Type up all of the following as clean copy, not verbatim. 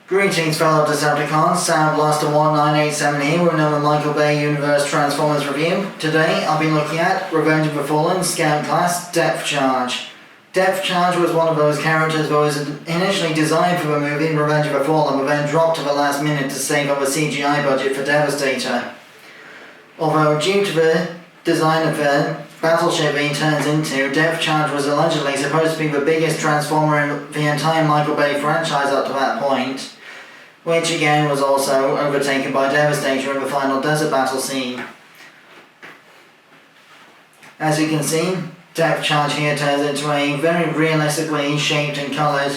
Greetings fellow Decepticons, Sound Blaster 1987 here with another Michael Bay Universe Transformers review. Today I'll be looking at Revenge of the Fallen Scout Class Depth Charge. Depth Charge was one of those characters that was initially designed for the movie Revenge of the Fallen but then dropped to the last minute to save up a CGI budget for Devastator. Although due to the design of the battleship he turns into, Depth Charge was allegedly supposed to be the biggest Transformer in the entire Michael Bay franchise up to that point, which again was also overtaken by Devastator in the final desert battle scene. As you can see, Depth Charge here turns into a very realistically shaped and coloured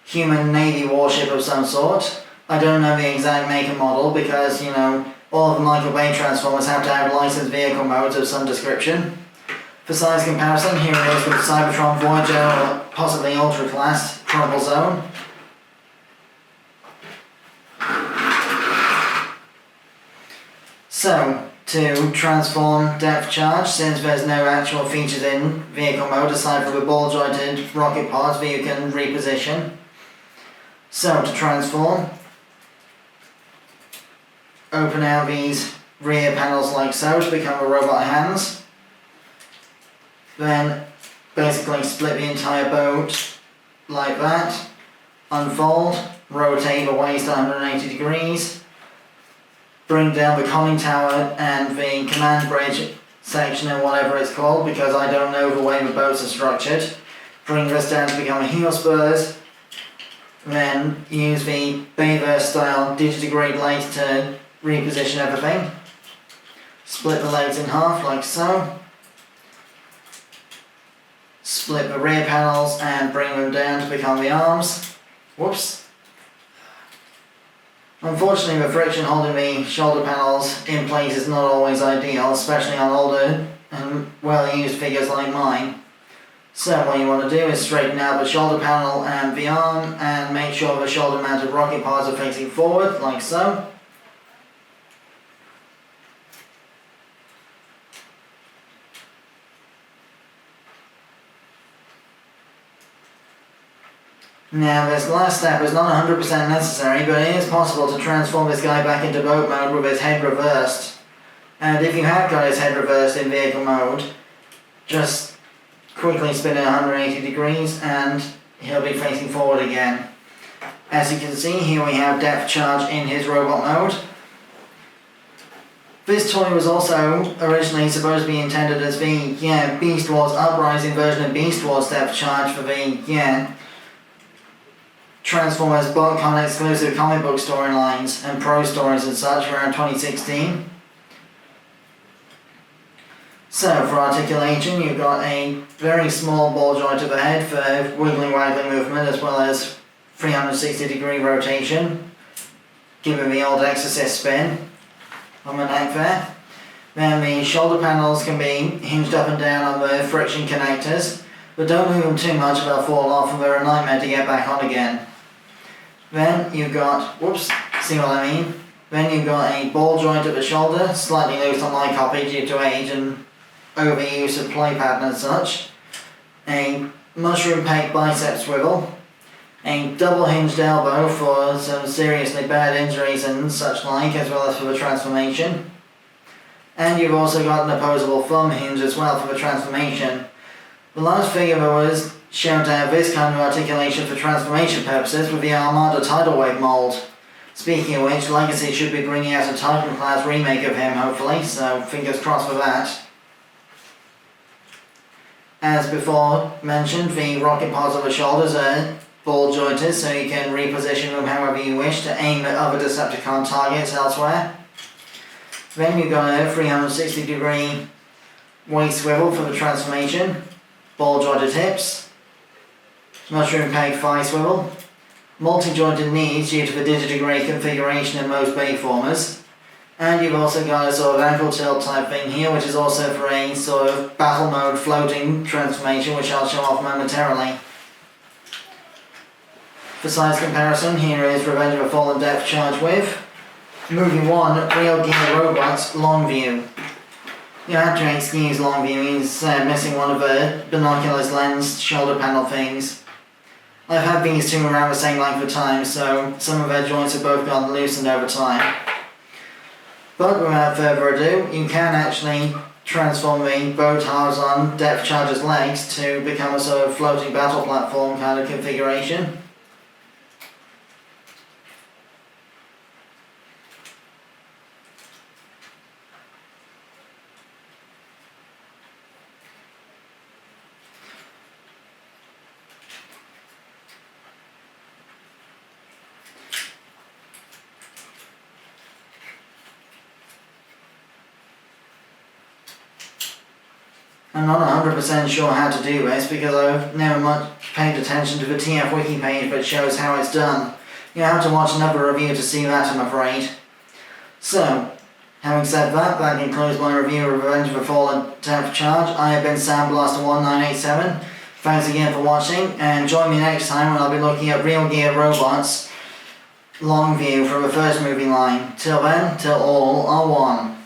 human navy warship of some sort. I don't know the exact make and model because, all of the Michael Bay Transformers have to have licensed vehicle modes of some description. For size comparison, here it is with Cybertron Voyager or possibly Ultra Class Crumplezone. So, to transform Depth Charge, since there's no actual features in vehicle mode aside from the ball-jointed rocket parts that you can reposition. So, to transform, open out these rear panels like so to become the robot hands. Then basically split the entire boat like that. Unfold, rotate the waist 180 degrees. Bring down the conning tower and the command bridge section or whatever it's called because I don't know the way the boats are structured. Bring this down to become a heel spurs. Then use the Bayverse style digitigrade lathe to reposition everything. Split the legs in half like so. Split the rear panels and bring them down to become the arms. Whoops. Unfortunately, the friction holding the shoulder panels in place is not always ideal, especially on older and well-used figures like mine. So what you want to do is straighten out the shoulder panel and the arm and make sure the shoulder-mounted rocket parts are facing forward, like so. Now this last step is not 100% necessary, but it is possible to transform this guy back into boat mode with his head reversed. And if you have got his head reversed in vehicle mode, just quickly spin it 180 degrees and he'll be facing forward again. As you can see, here we have Depth Charge in his robot mode. This toy was also originally supposed to be intended as the, Beast Wars Uprising version of Beast Wars Depth Charge for the, Transformers BotCon exclusive comic book storylines and pro stories and such around 2016. So for articulation you've got a very small ball joint of the head for wiggly waggly movement as well as 360 degree rotation, giving the old Exorcist spin on the neck there. Then the shoulder panels can be hinged up and down on the friction connectors, but don't move them too much or they'll fall off and they're a nightmare to get back on again. Then you've got, see what I mean? Then you've got a ball joint at the shoulder, slightly loose on my copy due to age and overuse of play pattern and such. A mushroom peg bicep swivel. A double hinged elbow for some seriously bad injuries and such like, as well as for the transformation. And you've also got an opposable thumb hinge as well for the transformation. The last figure that was shown to have this kind of articulation for transformation purposes with the Armada Tidal Wave mould. Speaking of which, Legacy should be bringing out a Titan class remake of him hopefully, so fingers crossed for that. As before mentioned, the rocket parts of the shoulders are ball jointed so you can reposition them however you wish to aim at other Decepticon targets elsewhere. Then you've got a 360 degree waist swivel for the transformation, ball jointed hips, mushroom peg thigh swivel, multi-jointed knees due to the digitigrade configuration in most Bayformers, and you've also got a sort of ankle tilt type thing here which is also for a sort of battle mode floating transformation which I'll show off momentarily. For size comparison, here is Revenge of the Fallen Depth Charge with Movie 1 Real Gear Robots Longview. You have to excuse Longview, he's missing one of the binoculars lens shoulder panel things. I've had these two around the same length of time, so some of their joints have both gotten loosened over time. But without further ado, you can actually transform the boat on depth charger's legs to become a sort of floating battle platform kind of configuration. I'm not 100% sure how to do this because I've never much paid attention to the TF Wiki page that shows how it's done. You have to watch another review to see that, I'm afraid. So, having said that, that concludes my review of Revenge of the Fallen Depth Charge. I have been Sandblaster1987. Thanks again for watching, and join me next time when I'll be looking at Real Gear Robots Longview from the first movie line. Till then, till all are one.